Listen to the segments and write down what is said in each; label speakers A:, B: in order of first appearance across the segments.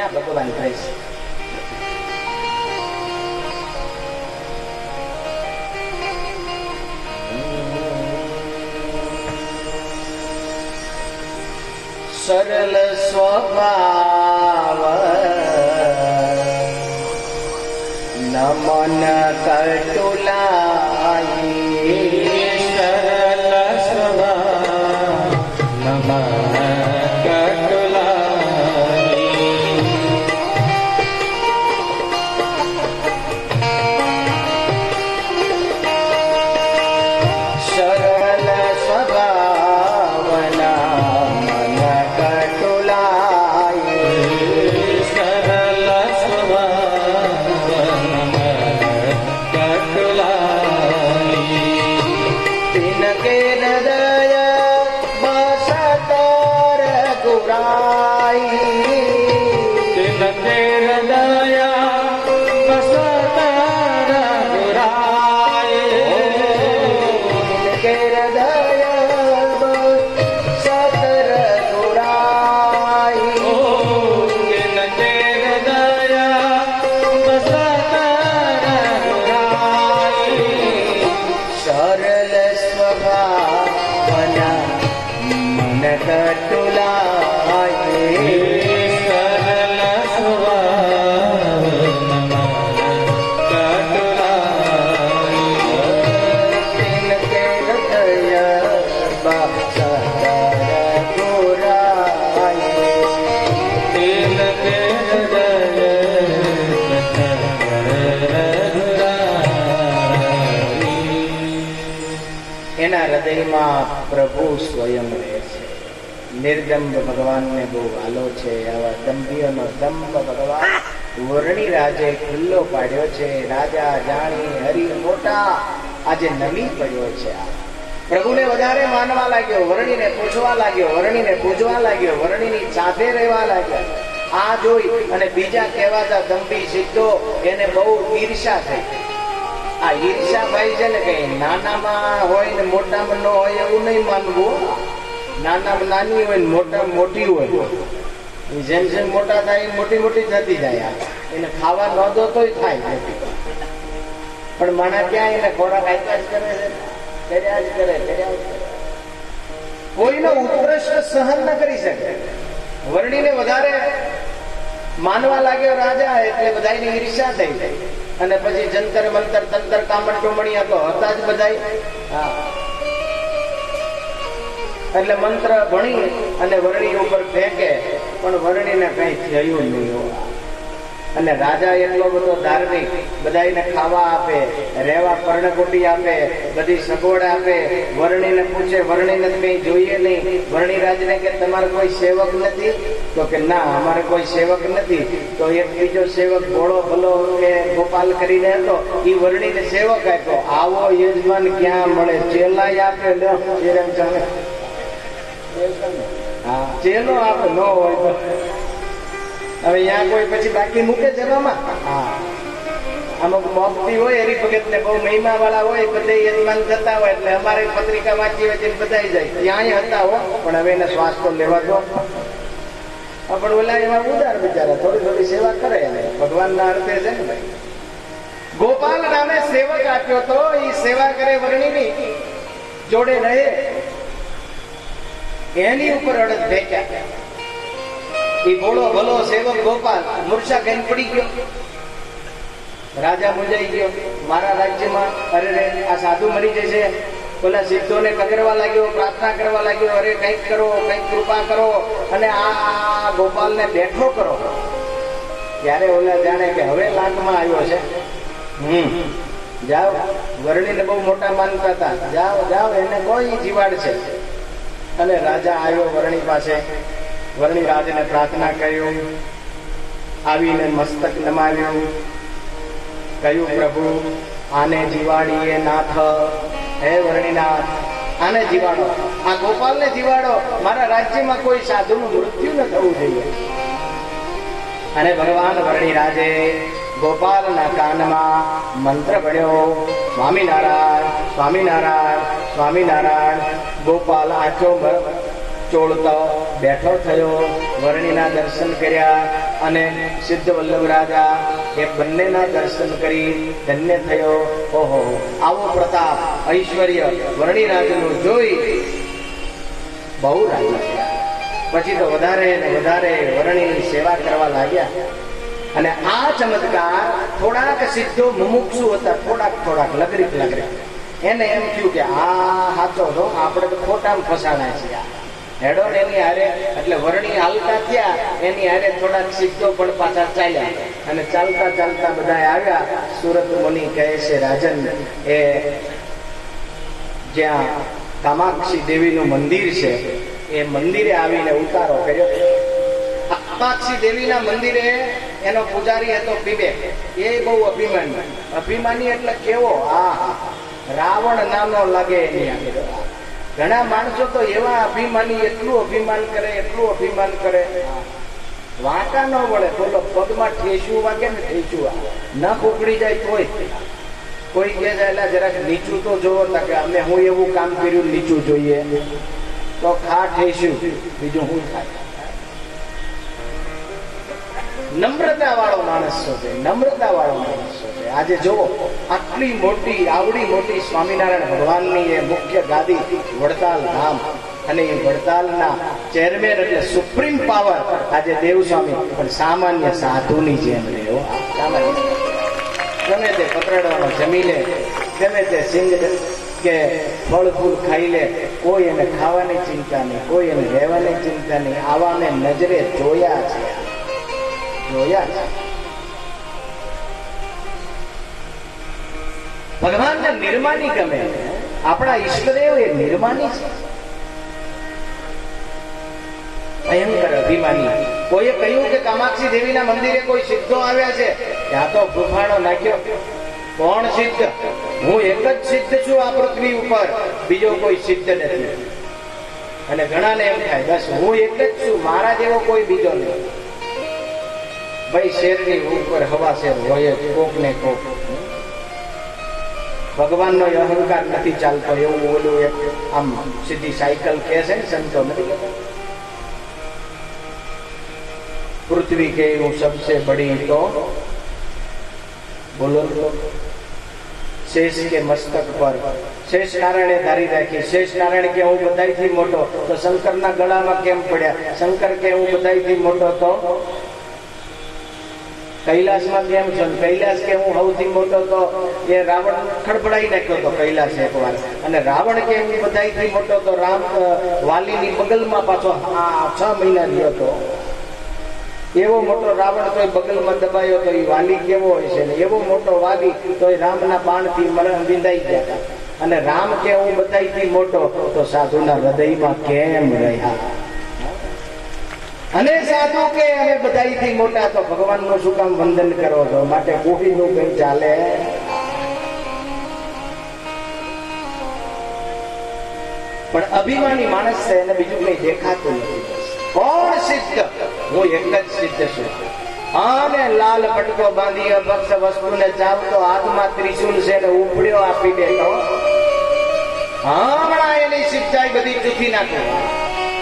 A: ક્યાં ભગવાન થાય છે? સરલ સ્વભાવ નમન કટુલાઈ,
B: સરલ સ્વભાવ નમન કટુલાઈ,
A: સરલ સ્વભાવના મન કટુલાઈ,
B: સરલ સ્વભાવ નમન કટુલાઈ,
A: તિનકે હૃદય બસતર ગુરાઈ,
B: તિનકે હૃદય બસતર ગુરાઈ,
A: તિનકે હૃદય બસતર ગુરાઈ,
B: તિનકે હૃદય બસતર ગુરાઈ,
A: સરલ સ્વભાવના મન કટુલાઈ,
B: સરલ સ્વભાવ નમન કટુલાઈ,
A: તિનકે હૃદય બસતર ગુરાઈ,
B: તિનકે હૃદય બસતર ગુરાઈ.
A: એના હૃદયમાં પ્રભુ સ્વયં રહે છે. નિર્દંભ ભગવાનને બહુ વાલો છે. આવા દંભીઓનો દંભ ભગવાન વર્ણી રાજે ખુલ્લો પાડ્યો છે. રાજા જાણી હરિ મોટા આજે નમી પડ્યો છે. આ પ્રભુને વધારે માનવા લાગ્યો, વર્ણીને પૂછવા લાગ્યો, વર્ણીને પૂજવા લાગ્યો, વર્ણીની સાથે રહેવા લાગ્યો. આ જોઈ અને બીજા કહેવાતા દંભી સિદ્ધો એને બહુ ઈર્ષા થઈ. આ ઈર્ષા ભાઈ છે ને કઈ નાનામાં હોય ને મોટામાં ન હોય એવું નહીં માનવું. નાનામાં નાની હોય ને મોટામાં મોટી હોય. જેમ જેમ મોટા થાય એમ મોટી મોટી થતી જાય. એને ખાવા ન દો તોય થાય, પણ માણા ક્યાં એને ખોરાક આપ્યા જ કરે છે, કર્યા જ કરે, કર્યા જ કરે. કોઈનો ઉત્કૃષ્ટ સહન ન કરી શકે. વર્ણીને વધારે માનવા લાગ્યો રાજા, એટલે બધાની ઈર્ષા થઈ જાય. અને પછી જંતર મંતર તંતર કામણ ટોમણિયા તો હતા જ બધાય. એટલે મંત્ર ભણી અને વર્ણી ઉપર ફેંકે, પણ વર્ણીને કઈ થયું નહીં. અને રાજા એટલો બધો ધાર્મિક, બધાને ખાવા આપે, રહેવા પર્ણકોટી આપે, બધી સગવડ આપે. વર્ણીને પૂછે, વર્ણીને કઈ જોઈએ નહીં. વર્ણી રાજને કે તમારે કોઈ સેવક નથી? તો કે ના, અમારે કોઈ સેવક નથી. તો એક બીજો સેવક ભોળો ભલો કે ગોપાલ કરીને હતો, એ વર્ણીને સેવક આપ્યો. આવો યજમાન ક્યાં મળે? ચેલાય આપે, હા ચેલો આપે ન હોય તો હવે અહીંયા કોઈ પછી બાકી મૂકે જવામાં. હા, અમુક મોકતી હોય, હરિભગત ને બહુ મહિમા વાળા હોય, બધે યજમાન થતા હોય, એટલે અમારે પત્રિકા વાંચી હોય તે બધાઈ જાય. ત્યાં હતા હો, પણ હવે એને શ્વાસ તો લેવા દો. પણ ઓલા એવા ઉદાર બિચારા થોડી થોડી સેવા કરે. ભગવાન ના અર્થે છે ને ભાઈ. ગોપાલ નામે સેવક આપ્યો તો, એ સેવા કરે વર્ણીની જોડે રહે, એની ઉપર અડદ ફેંક્યા. એ ભોળો ભલો સેવક ગોપાલ મૂર્છા કઈ પડી ગયો. રાજા મુંજાઈ ગયો. મારા રાજ્યમાં અરે આ સાધુ મરી જશે. પેલા સિદ્ધોને કગરવા લાગ્યો, પ્રાર્થના કરવા લાગ્યો, અરે કંઈક કરો, કંઈક કૃપા કરો, અને આ ગોપાલને બેઠો કરો. ત્યારે ઓલા જાણે કે હવે લાંકમાં આવ્યો છે. જાઓ, વર્ણીને બહુ મોટા માનતા હતા. જાઓ જાઓ, એને કોઈ જીવાડ છે. અને રાજા આવ્યો વર્ણી પાસે. વર્ણી રાજને પ્રાર્થના કર્યું, આવીને મસ્તક નમાવ્યું, કહ્યું પ્રભુ આને જીવાડીએ નાથ, હે વર્ણીનાથ આને જીવાડો, આ ગોપાલને જીવાડો. મારા રાજ્યમાં કોઈ સાધુનું મૃત્યુ ન થવું જોઈએ. અને ભગવાન વર્ણી રાજે ગોપાલના કાનમાં મંત્ર પડ્યો, સ્વામિનારાયણ સ્વામિનારાયણ સ્વામિનારાયણ. ગોપાલ આંખો ચોળતો બેઠો થયો, વર્ણીના દર્શન કર્યા. અને સિદ્ધ વલ્લભ રાજા એ બંનેના દર્શન કરી ધન્ય થયો. ઓહો, આવો પ્રતાપ ઐશ્વર્ય વર્ણિરાજનું જોઈ બહુ રાજી થયા. પછી તો વધારે ને વધારે વર્ણિની સેવા કરવા લાગ્યા. અને આ ચમત્કાર થોડાક સિદ્ધો મુમુક્ષુ હતા, થોડાક લગરીક એને એમ થયું કે આ સાચો તો આપણે તો ખોટામાં ફસાણા છીએ. હેડો ને એની હારે, એટલે વર્ણી હાલતા થયા, એની હારે થોડાક સિદ્ધો પણ પાછા ચાલ્યા. અને ચાલતા ચાલતા બધા આવ્યા. સુરત મુનિ કહે છે, રાજન, એ જ્યાં કામાક્ષી દેવીનું મંદિર છે એ મંદિરે આવીને ઉતારો કર્યો. કામાક્ષી દેવીના મંદિરે એનો પૂજારી હતો પીબે. એ બહુ અભિમાની એટલે કેવો, રાવણ નાનો લાગે એની આગળ. ઘણા માણસો તો એવા અભિમાની, એટલું અભિમાન કરે વાંકા ન વળે. બોલો, પગમાં ઠેસું વાગે ને ઠેસું નખ ઉકળી જાય તોય કોઈ કે જાય જરાક નીચું તો જોવો, કે અમે હું એવું કામ કર્યું નીચું જોઈએ, તો ખા ઠેસું, બીજું શું થાય. નમ્રતા વાળો માણસ છે. આજે જુઓ, આટલી મોટી, આવડી મોટી સ્વામિનારાયણ ભગવાનની એ મુખ્ય ગાદી વડતાલ ધામ, અને એ વડતાલના ચેરમેન એટલે સુપ્રીમ પાવર આજે દેવસ્વામી, પણ સામાન્ય સાધુની જેમ રહ્યો. સામાન્ય ગમે તે પતરડવાનો જમી લે, ગમે તે સિંગ કે ફળ ફૂલ ખાઈ લે, કોઈ એને ખાવાની ચિંતા નહીં, કોઈ એને રહેવાની ચિંતા નહીં. આવા મેં નજરે જોયા છે. ભગવાનને નિર્માની ગમે. આપણા ઈષ્ટદેવ એ નિર્માની છે, ભયંકર અભિમાની. કોઈએ કહ્યું કે કામાક્ષી દેવીના મંદિરે કોઈ સિદ્ધો આવ્યા છે, ત્યાં તો ફૂફાડો નાખ્યો. કોણ સિદ્ધ? હું એક જ સિદ્ધ છું આ પૃથ્વી ઉપર, બીજો કોઈ સિદ્ધ નથી. અને ઘણાને એમ થાય, બસ હું એક જ છું, મારા જેવો કોઈ બીજો નહીં. ભાઈ, શેરની ઉપર હવા શેર હોય જ, કોક ને કોક. ભગવાનનો અહંકાર નથી ચાલતો. એવું બોલું એક આમ સીધી સાયકલ કે છે ને, સંતો નથી કહેતા, પૃથ્વી કે હું સબસે બડી તો બોલો, શેષ કે મસ્તક પર શેષ નારાયણે ધારી રાખી. શેષ નારાયણ કે હું બધાયથી મોટો, તો શંકરના ગળામાં કેમ પડ્યા? શંકર કે હું બધાયથી મોટો, તો કૈલાસમાં કેમ છો? કૈલાસ કે હું સૌથી મોટો, તો એ રાવણ ખડબડાઈ નાખ્યો તો કૈલાસ એકવાર. અને રાવણ કે હું બધાયથી મોટો, તો રામ વાલીની બગલમાં પાછો 6 મહિના રહ્યો હતો. એવો મોટો રાવણ તો બગલમાં દબાયો, તો એ વાલી કેવો હોય છે? એવો મોટો વાલી તો રામના બાણથી વિંધાઈ ગયા હતા. અને રામ કે હું બધાયથી મોટો, તો સાધુના હૃદયમાં કેમ રહ્યા? અને સાધુ કે અમે બધાયથી મોટા, તો ભગવાનનું શું કામ વંદન કરો છો? માટે કોહીનું કઈ ચાલે. પણ અભિમાની માણસ છે, એને બીજું કઈ દેખાતું નથી. કોણ સિદ્ધ? હું એક જ સિદ્ધ છું. અને લાલ પટકો બાંધી અભક્ષ વસ્તુને ચાવતો, હાથમાં ત્રિશુલ છે ને ઉપડ્યો આપી દેતો. હમણાં એની સિદ્ધાઈ બધી ચૂકી નાખો.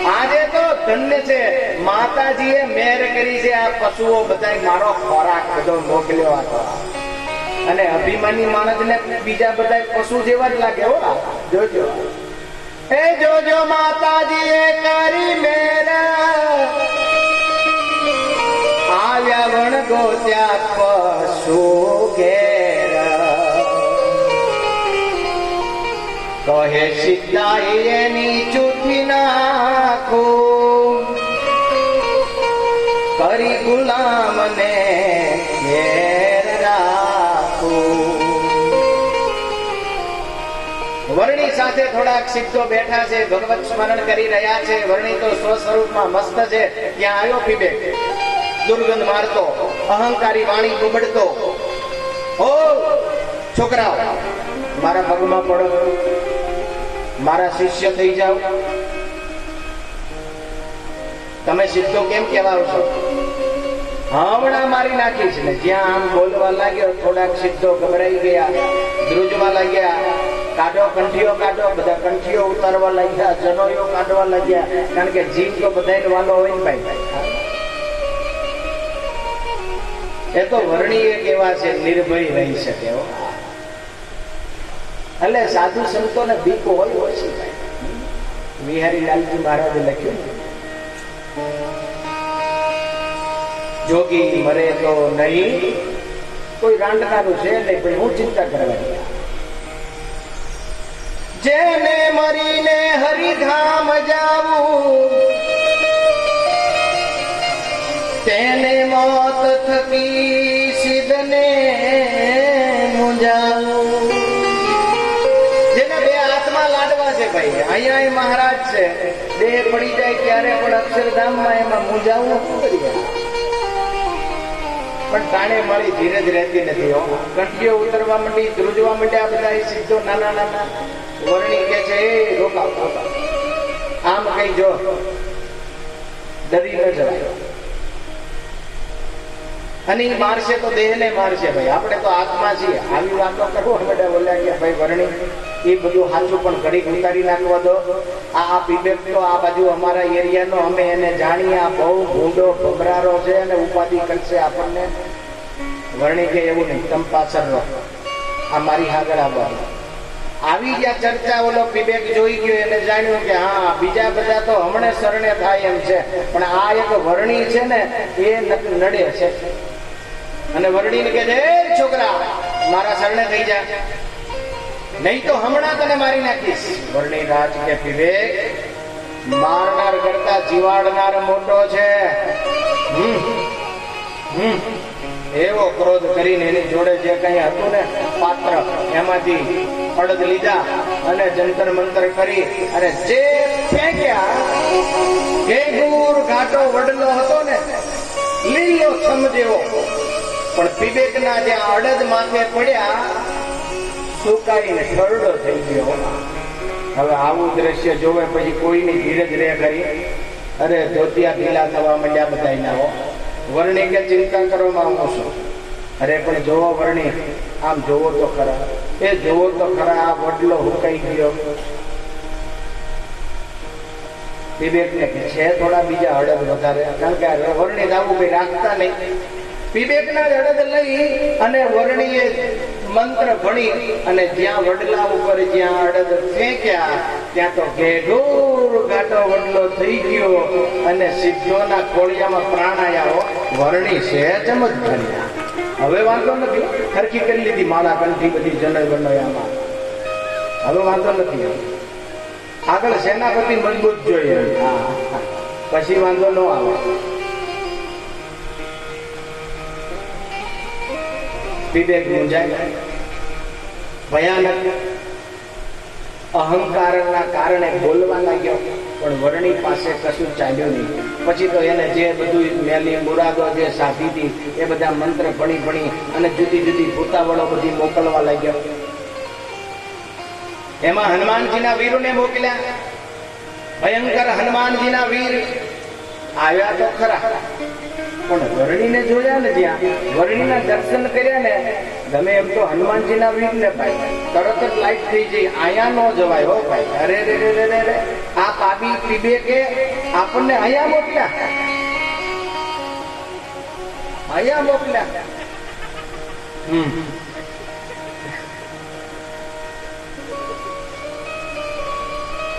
A: આજે તો ધન્ય છે, માતાજીએ મહેર કરી છે. આ પશુઓ બધા મારો ખોરાક બધો મોકલ્યો હતો. અને અભિમાની માણસને બીજા બધા પશુ જેવા જ લાગે. હો, જોજો, એ જોજો, માતાજીએ કરી મહેર, આવ્યા વણગો ત્યાં પશુ ઘેર. કહે સિદ્ધાઈ એની ચૂથી નાખું, કરી ગુલામને ઘેર રાખું. વર્ણી સાથે થોડાક સિદ્ધો બેઠા છે, ભગવત સ્મરણ કરી રહ્યા છે. વર્ણી તો સ્વસ્વરૂપમાં મસ્ત છે. ત્યાં આવ્યો પીબે, દુર્ગંધ મારતો, અહંકારી વાણી બુબડતો. ઓ છોકરાઓ, મારા પગમાં પડો, મારા શિષ્ય થઈ જાઓ. તમે સિદ્ધો કેમ કહેવાઓ છો? હમણાં મારી નાખીશ ને. જ્યાં આમ બોલવા લાગ્યો, થોડાક સિદ્ધો ગભરાઈ ગયા, ધ્રુજવા લાગ્યા. કાઢો કંઠીઓ, કાઢો. બધા કંઠીઓ ઉતારવા લાગ્યા, જનોઈઓ કાઢવા લાગ્યા. કારણ કે જીવ તો બધાને વાલો હોય ને ભાઈ. એ તો વર્ણીએ કેવા છે, નિર્ભય રહી શકે હો. એટલે સાધુ સંતોને બીક હોય ઓછી. વિહારી લાલજી મહારાજે લખ્યું, જોગી મરે તો નહીં, કોઈ રાંડનારું છે નહીં, પણ હું ચિંતા કરવાની. જેને મરીને હરિધામ જાવું, તેને મોત થકી સિદ્ધને મુંજાવું. જેને બે આત્મા લાડવા છે ભાઈ, અહીંયા મહારાજ છે, દેહ પડી જાય ત્યારે પણ અક્ષરધામમાં એમાં મુંજાવું શું કરીએ? પણ તાણે મળી ધીરજ રહેતી નથી હો. કંઠીઓ ઉતરવા માંડી, ધ્રુજવા માંડ્યા બધા સિદ્ધો નાના નાના. વર્ણી કે છે, એ રોકાવ રોકાવ, આમ કઈ જો ડરી ન જવાય. અને એ મારશે તો દેહને મારશે ભાઈ, આપણે તો આત્મા છીએ. આવી વાતો કરવા બધા બોલ્યા કે ભાઈ વર્ણી એ બધું સાચું, પણ ઘડીક ઉતારી નાખવા દો. આ પીબેક તો આ બાજુ અમારા એરિયાનો, અમે એને જાણીએ, આ બહુ ભૂંડો ભમરારો છે અને ઉપાધિ કરશે આપણને. વર્ણી કે એવું નહીં, તમ પાછળ રહો, આ મારી આગળ આવવાનું. આવી ગયા ચર્ચા. ઓલો પીબેક જોઈ ગયો, એને જાણ્યું કે હા બીજા બધા તો હમણે શરણે થાય એમ છે, પણ આ એક વર્ણી છે ને એ નડે છે. અને વર્ણીને કે છે, છોકરા મારા શરણે થઈ જા, નહીં તો હમણાં તને મારી નાખીશ. વર્ણી રાજ કે પીબેક, મારનાર કરતા જીવાડનાર મોટો છે. એવો ક્રોધ કરીને એની જોડે જે કઈ હતું ને પાત્ર, એમાંથી અડદ લીધા અને જંતર મંતર કરી અને જે ફેંક્યા, એ દૂર ઘાટો વડલો હતો ને, લીલો છમ જેવો, પણ પીબેકના જે અડદ માથે પડ્યા સુકાઈને ઠરડો થઈ ગયો. હવે આવું દ્રશ્ય જોવે પછી કોઈની ધીરજ રહે કરી. અરે ધોતિયા ઢીલા થવા માંડ્યા બધા ના. વર્ણી કે ચિંતા કરવામાં આવું છું. અરે પણ જોવો વર્ણી, આમ જોવો તો ખરા, એ જોવો તો ખરા, આ વડલો હુકાઈ ગયો. પીબેકને છે થોડા બીજા અડદ વધારે, કારણ કે વર્ણી આવું કઈ રાખતા નહીં. પીબેકના અડદ લઈ અને વર્ણીએ મંત્ર ભણી અને જ્યાં વડલા ઉપર જ્યાં અડદ ફેંક્યા ત્યાં તો ઘેઘૂર ઘાટો વડલો થઈ ગયો અને સિદ્ધોના કોળિયામાં પ્રાણ આવ્યા. વર્ણી છે ચમત્કારી. હવે વાંધો નથી, ખરખી કરી લીધી માળા કંઠી બધી જનય બનાવ્યામાં. હવે વાંધો નથી. આગળ સેનાપતિ મજબૂત જોઈએ, પછી વાંધો ન આવે. પીબેક મુંજાય, ભયાનક અહંકારના કારણે બોલવા લાગ્યો, પણ વર્ણી પાસે કશું ચાલ્યું નહીં. પછી તો એને જે બધું મેલી મુરાદો જે સાધી હતી એ બધા મંત્ર ભણી ભણી અને જુદી જુદી ભૂતાવળો બધી મોકલવા લાગ્યો. એમાં હનુમાનજીના વીરોને મોકલ્યા. ભયંકર હનુમાનજીના વીર આવ્યા તો ખરા, પણ વર્ણીને જોયા ને, જ્યાં વર્ણીના દર્શન કર્યા ને, ગમે એમ તો હનુમાનજીના વીરને ભાઈ તરત જ લાઈટ થઈ જઈ. આયા ન જવાય હો ભાઈ. અરે રે રે રે રે, આ પાપી પીબેકે આપણને અહીંયા મોકલ્યા, અહીંયા મોકલ્યા.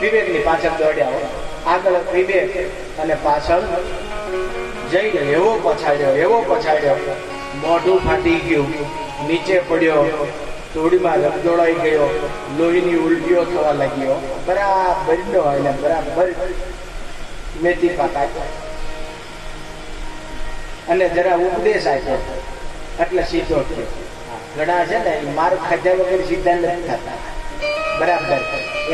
A: વિવેકની પાછળ દોડ્યા. આગળ વિવેક અને પાછળ જઈને એવો પછાડ્યો, મોઢું ફાટી ગયું, નીચે પડ્યો, થોડીમાં રગદોડાઈ ગયો, લોહીની ઉલટીઓ થવા લાગ્યો. બરાબર નો એટલે બરાબર મેથી પાક આપ્યો અને જરા ઉપદેશ આપ્યો એટલે સીધો થયો. ઘણા છે ને મારું ખાધા વગર સીધા નથી થતા. બરાબર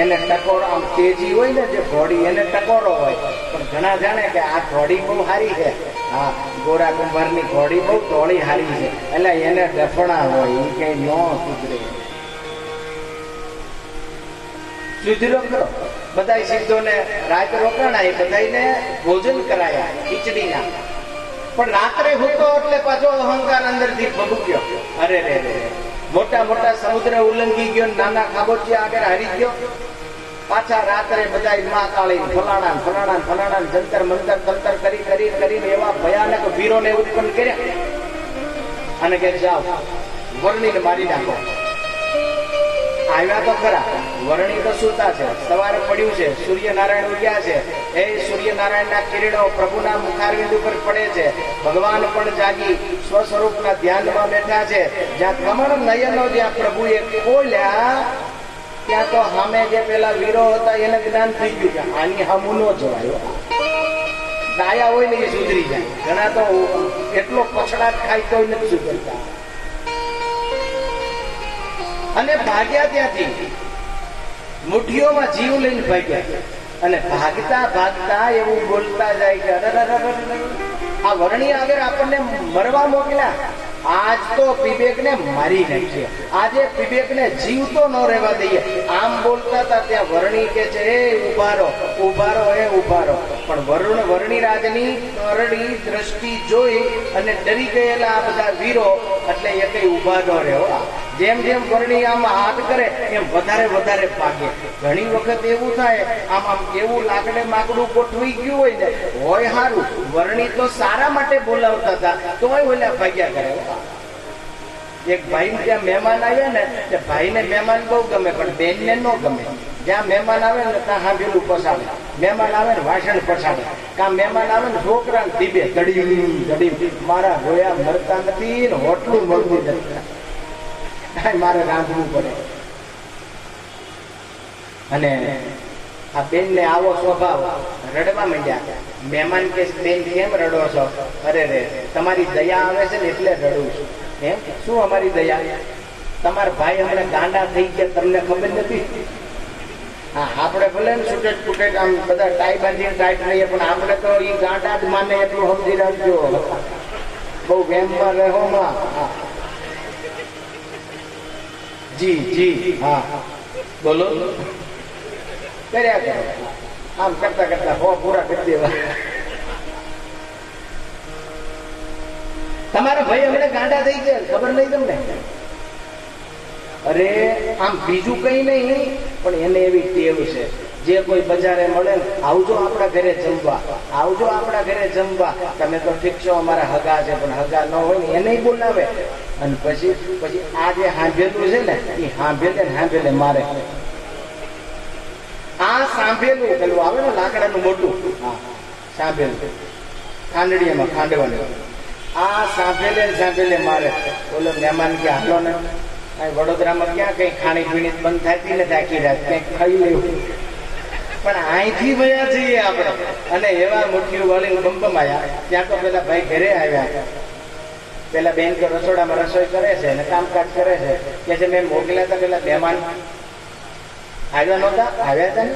A: એને ટકોરો, આમ તેજી હોય ને જે ઘોડી એને ટકોરો હોય, પણ ઘણા જાણે કે આ ઘોડી બહુ સારી છે. હા, ગોરા કુંભારની ઘોડી બહુ ધોળી સારી છે, એટલે એને ડફણા હોય, એ કઈ ન સુધરે. સુધરો કરો. બધા સિદ્ધોને રાત રોકાણા, એ બધાને ભોજન કરાયા ખીચડીના. પણ રાત્રે હૂતો એટલે પાછો અહંકાર અંદરથી ભભૂક્યો. અરે રે રે, મોટા મોટા સમુદ્ર ઉલ્લંઘી ગયો, નાના ખાબોચિયા આગળ હારી ગયો. પાછા રાત્રે બધા માં કાળી ફલાણા જંતર મંતર તંતર કરીને એવા ભયાનક વીરોને ઉત્પન્ન કર્યા. અને કે જાઓ વરણીને મારી નાખો. આવ્યા તો ખરા, વરણી તો સૂતા છે, સવારે પડ્યું છે, સૂર્યનારાયણ ઉગ્યા છે, એ સૂર્યનારાયણના કિરણો પ્રભુના મુખારવિંદ ઉપર પડે છે. ભગવાન પણ જાગી સ્વસ્વરૂપના ધ્યાનમાં બેઠા છે. જ્યાં કમળ નયનો જ્યાં પ્રભુએ ખોલ્યા ત્યાં તો સામે જે પેલા વીરો હતા એને જ્ઞાન થઈ ગયું કે આની સામું ન જવાય. ડાયા હોય ને એ સુધરી જાય, ઘણા તો એટલો પછડાટ ખાય તો નથી સુધરતા. અને ભાગ્યા ત્યાંથી મુઠ્ઠીઓમાં જીવ લઈને ભાગ્યા. અને ભાગતા ભાગતા એવું બોલતા જાય કે આ વરણી આગળ આપણને મરવા મોકલ્યા, આજ તો પીબેકને મારી નાખીએ, આજે પીબેકને જીવતો ન રહેવા દઈએ. આમ બોલતા હતા ત્યાં વરણી કે છે એ ઉભારો ઉભારો એ ઉભારો. પણ વરણી રાજની કરડી દ્રષ્ટિ જોઈ અને ડરી ગયેલા આ બધા વીરો એટલે એ કઈ ઉભા ન રહ્યો. જેમ જેમ વરણી આમ હાથ કરે એમ વધારે વધારે ભાગે. ઘણી વખત એવું થાય આમ આમ એવું લાકડે માકડું ગોઠવી ગયું હોય ને હોય સારું, વરણી તો સારા માટે બોલાવતા હતા તોય ઓલા ભાગ્યા કરે. એક ભાઈ ત્યાં મહેમાન આવ્યા ને તે ભાઈને મહેમાન બહુ ગમે પણ બેનને ન ગમે. જ્યાં મહેમાન આવે ને ત્યાં હાંભેલું પસાડે, મહેમાન આવે ને વાસણ પછાડે, કાં મહેમાન આવે ને છોકરા ને ટીબે તડી મારા રોયા મરતા નથી ને હોટલું મળવું નથી, મારે રાંધવું પડે. અને આ બેન ને આવો સ્વભાવ, રડવા માંડ્યા. મહેમાન કે બેન કેમ રડો છો? અરે રે તમારી દયા આવે છે ને એટલે રડું છું. એમ શું અમારી દયા? તમારા ભાઈ હમણાં ગાંડા થઈ ગયા તમને ખબર નથી? હા આપણે ભલે ને છૂટેટ ફૂટેટ આમ બધા ટાઈ બાંધીને ટાઈટ રહીએ પણ આપણે તો એ ગાંડા જ માને એટલું સમજી રાખજો. બહુ વેમમાં રહો માં. જી જી હા બોલો કર્યા કરો. આમ કરતા કરતા હો પૂરા કરી દેવા. તમારા ભાઈ અમને ગાંડા થઈ ગયા ખબર નહીં તમને? અરે આમ બીજું કઈ નહીં પણ એને એવી ટેવ છે, જે કોઈ બજારે મળે ને આવજો આપણા ઘરે જમવા, આવજો આપણા ઘરે જમવા. તમે તો ઠીક છો અમારા હગા છે પણ હગા ન હોય ને એને બોલાવે. અને પછી આ જે હાંભેલું છે ને એ હાંભેલે મારે. આ સાંભેલું પેલું આવે ને લાકડાનું મોટું, હા સાંભેલું ખાંડડીમાં ખાંડવાનું, આ સાંભેલે મારે. બોલો મહેમાન કે હાલો ને વડોદરામાં ક્યાં કઈ ખાણી પીણી બંધ થતી નથી આખી રાત, કંઈક ખાઈ લેવું. પણ અહીંથી વયા જઈએ આપણે. અને એવા મુઠ્ઠીઓ વાળીને બંબમાયા. ત્યાં તો પેલા ભાઈ ઘરે આવ્યા. પેલા બેન તો રસોડામાં રસોઈ કરે છે અને કામકાજ કરે છે. કે છે મેં મોકલ્યા હતા પેલા મહેમાન આવ્યા નહોતા? આવ્યા હતા ને?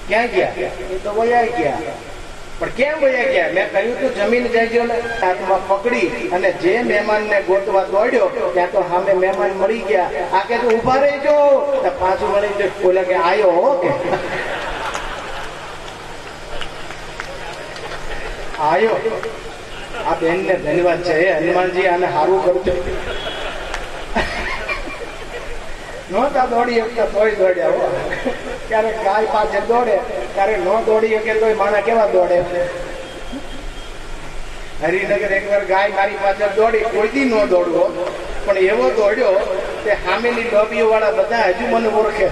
A: ક્યાં ગયા? એ તો વયા ગયા. પણ કેમ વયા ગયા? મેં કહ્યું તું જમીન જઈજો ને, હાથમાં પકડી અને જે મહેમાનને ગોતવા દોડ્યો ત્યાં તો સામે મહેમાન મળી ગયા. આ કે તું ઉભા રહેજો, પાછું મળી જો. બોલે કે આયો હો કે આયો. આ બેન ને ધન્યવાદ છે હનુમાનજી, આને સારું કરજો. નહોતા દોડી શકતા તોય દોડ્યા હો. ક્યારેક ગાય પાછળ દોડે, ક્યારેક ન દોડી શકે તોય માણા કેવા દોડે. હરિનગર એકવાર ગાય મારી પાછળ દોડી, કોઈ દી ન દોડવો પણ એવો દોડ્યો તે સામેની ડોબીઓ વાળા બધા હજુ મને ઓળખે.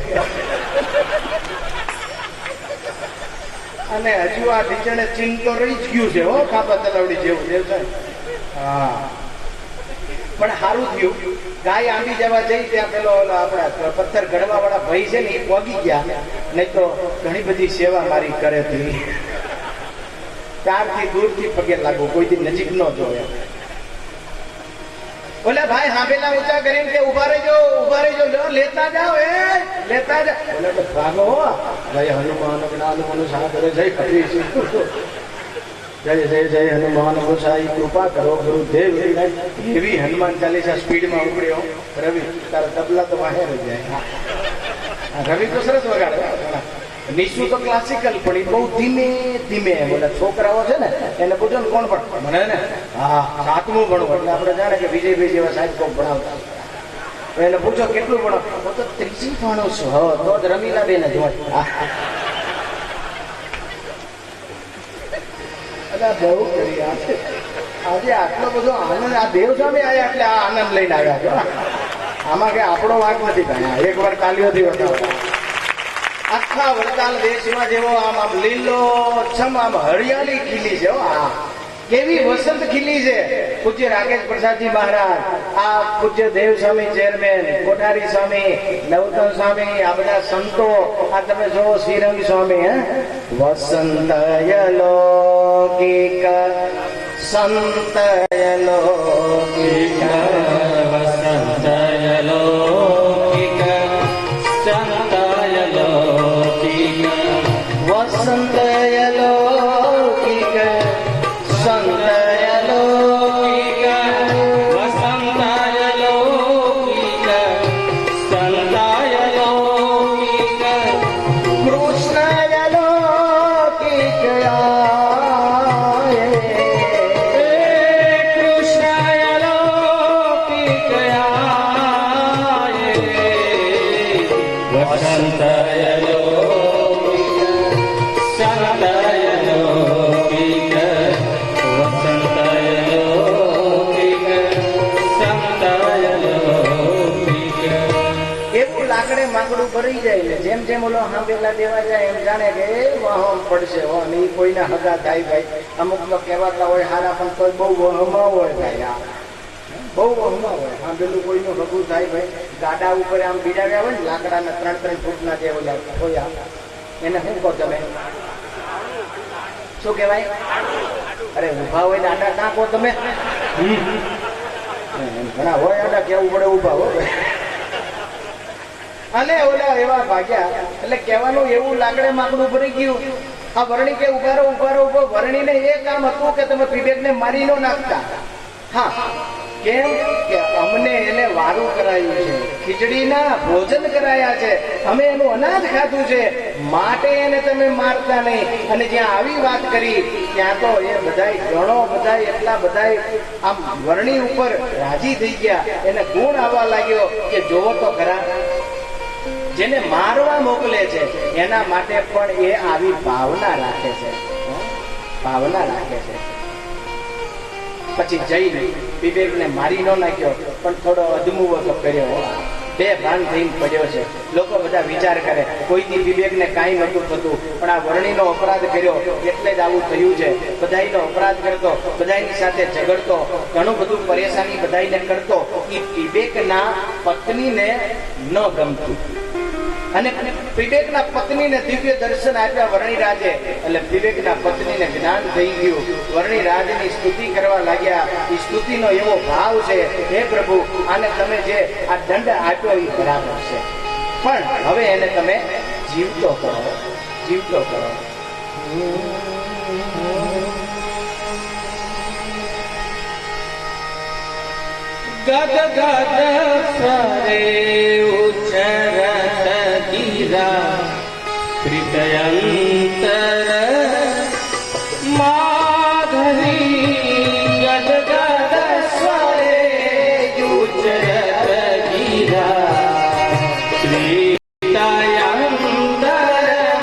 A: અને હજુ આ ઢીચણે ચિહ્ન તો રહી જ ગયું છે હો, કાપા તલાવડી જેવું છે. હા પણ સારું થયું, ગાય આંબી જવા જઈ ત્યાં પેલો આપણા પથ્થર ઘડવા વાળા ભાઈ છે ને એ પોગી ગયા, નહીં તો ઘણી બધી સેવા મારી કરે હતી. ત્યારથી દૂરથી પગે લાગુ, કોઈથી નજીક ન જોયા. બોલે ભાઈ હાંભેલા ઊંચા કરીને કે ઉભા રહેજો, લેતા જાઓ લેતા જાઓ. બોલે તો ભાગો હો ભાઈ, હનુમાન સાગર જય કપી જય જય જય હનુમાન ગોસાઈ કૃપા કરો ગુરુદેવ. એવી હનુમાન ચાલીસા સ્પીડમાં ઉપડ્યો. રવિ તારા તબલા તો બહાર જ જાય. રવિ તો સરસ વગાડે. નિશુ તો ક્લાસિકલ પણ એ બહુ ધીમે ધીમે. બોલે છોકરાઓ છે ને એને પૂછો ને કોણ પણ મને ને હા 7મું ભણવું એટલે આપણે જાણે કે વિજયભાઈ જેવા સાહેબ કોક ભણાવતા. એને પૂછો કેટલું ભણો? હું તો 3જી ભણું છું. હ તો જ રમીલા બેન જ હોય. બહુ કરી આજે આટલો બધો આનંદ આ દેવ સામે આવ્યા એટલે આ આનંદ લઈને આવ્યા છો. આમાં કે આપણો વાંક નથી કાંઈ. એકવાર તાલીઓથી બતાવો. આખા વડતાલ દેશમાં જેવો આમ આમ લીલો છમ આમ હરિયાળી ખીલી છે. આ કેવી વસંત ખીલી છે. પૂજ્ય રાકેશ પ્રસાદજી મહારાજ, આ પૂજ્ય દેવ સ્વામી ચેરમેન, કોઠારી સ્વામી, નવતમ સ્વામી, આ બધા સંતો, આ તમે જોવો શ્રીરંગ સ્વામી. વસંતય લૌકિક સંતય લૌકિક
B: વસંતય લૌકિક સંતય લૌકિક
A: વસંતય લૌકિક સંતય લૌકિક
B: વસંતય લૌકિક સંતય લૌકિક
A: કૃષ્ણય લૌકિક આયે.
B: કૃષ્ણય લૌકિક આયે. વસંતય લૌકિક સંતય લૌકિક વસંતય લૌકિક સંતય લૌકિક.
A: એવું લાકડે માકડું ભરી જાય ને જેમ જેમ ઓલો હાંભેલા દેવા જાય એમ જાણે કે એ વાહો પડશે હો ને ઈ કોઈના હગા થાય ભાઈ. અમુક તો કહેવાતા હોય હારા પણ તોય બહુ વહમાં હોય ભાઈ. આ બહુ વહમાં હોય. હાંભેલું કોઈનું હગું થાય ભાઈ. ગાડા ઉપર આમ બીડાવ્યા હોય ને લાકડાના 3-3 ફૂટના જે ઓલા હોય એને શું કહો તમે? શું કહેવાય? અરે ઊભા હોય ને આડા ના કહો તમે? ઘણા હોય આડા કેવું પડે ઊભા હોય. અને ઓલા એવા ભાગ્યા એટલે કહેવાનું એવું લાકડે માકડું ભરી ગયું. આ વરણી કે ઉભારો ઉભારો ઉભો. વરણીને એ કામ હતું કે તમે વિવેકને મારી નો નાખતા. હા, કેમ કે અમને એને વારું કરાયું છે, ખીચડીના ભોજન કરાયા છે, અમે એનું અનાજ ખાધું છે, માટે એને તમે મારતા નહીં. અને જ્યાં આવી વાત કરી ત્યાં તો એ બધાય ગણો બધાય એટલા બધાય આમ વરણી ઉપર રાજી થઈ ગયા. એને ગુણ આવવા લાગ્યો કે જોવો તો ખરા, જેને મારવા મોકલે છે એના માટે પણ એ આવી ભાવના રાખે છે. ભાવના રાખે છે. પછી જઈને વિવેકને મારી ન નાખ્યો પણ થોડો અધમુવો કર્યો. બે ભાન થઈને પડ્યો છે. લોકો બધા વિચાર કરે કોઈથી વિવેકને કાંઈ નહોતું થતું પણ આ વર્ણીનો અપરાધ કર્યો એટલે જ આવું થયું છે. બધાયનો અપરાધ કરતો, બધાયની સાથે ઝઘડતો, ઘણું બધું પરેશાની બધાયને કરતો. એ વિવેકના પત્નીને ન ગમતું. અને વિવેકના પત્નીને દિવ્ય દર્શન આપ્યા વર્ણિરાજે. એટલે વિવેકના પત્નીને જ્ઞાન થઈ ગયું. વર્ણિરાજની સ્તુતિ કરવા લાગ્યા. એ સ્તુતિનો એવો ભાવ છે, હે પ્રભુ આને તમે જે આ દંડ આપ્યો એ બરાબર છે, પણ હવે એને તમે જીવતો કરો, જીવતો કરો.
B: ગદ ગદ સ્વરે ઉચ્ચરત ગીરા પ્રીતયંતર માધરી. ગદ ગદ સ્વરે ઉચ્ચરત ગીરા પ્રીતયંતર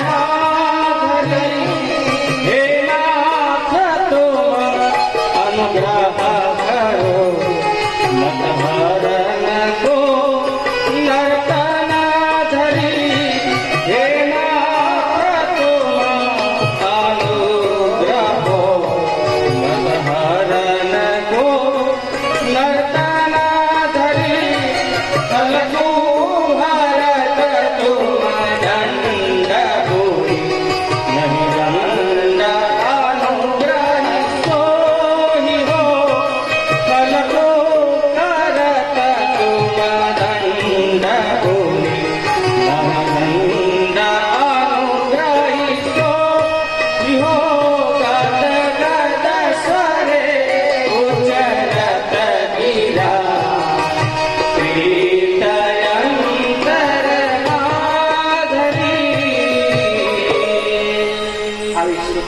B: માધરી. હે નાથ તુમ અનુગ્રહ કરો મતહરણ કો નર્તન ધરી. હે નાથ તુમ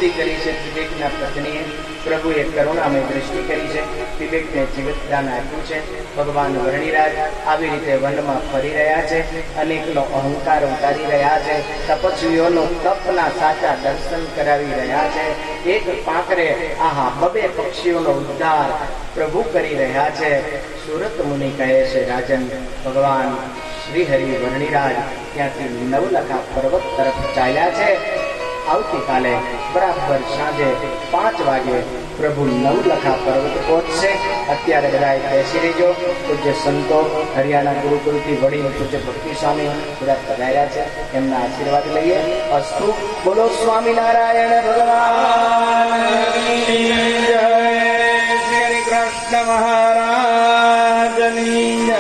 A: શુદ્ધિ કરી છે વિવેકના પત્નીએ. પ્રભુએ કરુણામય દ્રષ્ટિ કરી છે. વિવેકને જીવતદાન આપ્યું છે. ભગવાન વર્ણિરાજ આવી રીતે વનમાં ફરી રહ્યા છે. અનેકનો અહંકાર ઉતારી રહ્યા છે. તપસ્વીઓનો તપના સાચા દર્શન કરાવી રહ્યા છે. એક પાંખરે આહા બબે પક્ષીઓનો ઉદ્ધાર પ્રભુ કરી રહ્યા છે. સુરત મુનિ કહે છે, રાજન, ભગવાન શ્રી હરિ વર્ણિરાજ ત્યાંથી નવલખા પર્વત તરફ ચાલ્યા છે. આવતીકાલે બરાબર સાંજે 5 વાગે પ્રભુ નવલખા પર્વત પહોંચશે. અત્યારે બધા બેસી રહેજો. પૂજ્ય સંતો હરિયાણા ગુરુકુલથી વડીલ પૂજ્ય ભક્તિ સ્વામી બધા પધાર્યા છે. એમના આશીર્વાદ લઈએ. અસ્તુ. બોલો સ્વામિનારાયણ ભગવાન જય. શ્રી કૃષ્ણ મહારાજની જય.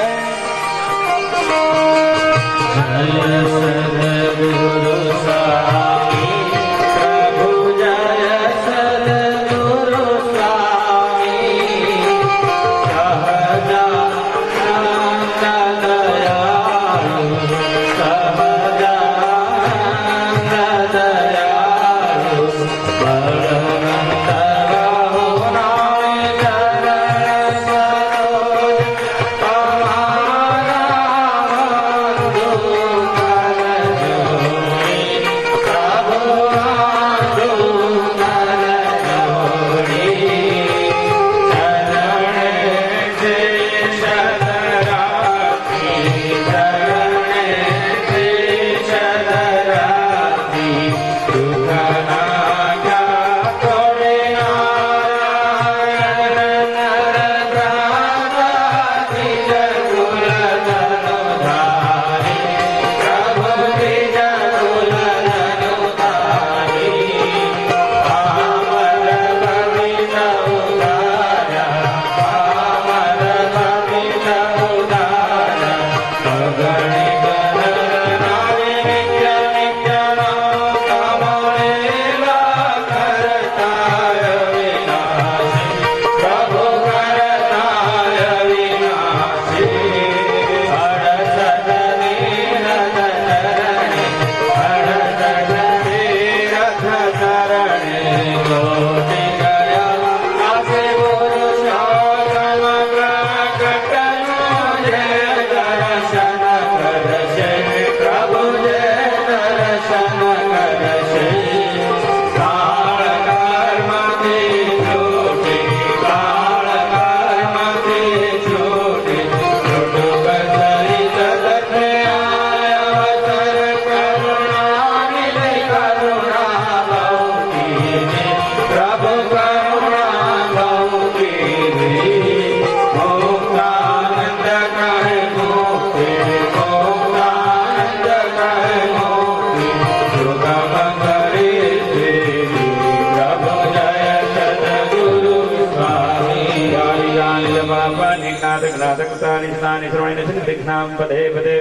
B: સદગુરુ સ્વામી પ્રભુ જય. સદગુરુ સ્વામી સહજાનંદ દયાળુ. સહજાનંદ દયાળુ. બળવંત રઘુનાથ ચરણ સરોજ તમારા બંધુ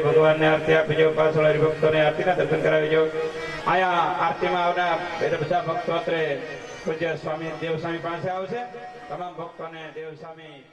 B: ભગવાનને આરતી આપીજો. પાછળ હરિભક્તોને આરતીના દર્શન કરાવીજો. આયા આરતીમાં આવનાર બધા ભક્તો પૂજ્ય સ્વામી દેવસ્વામી પાસે આવશે. તમામ ભક્તોને દેવસ્વામી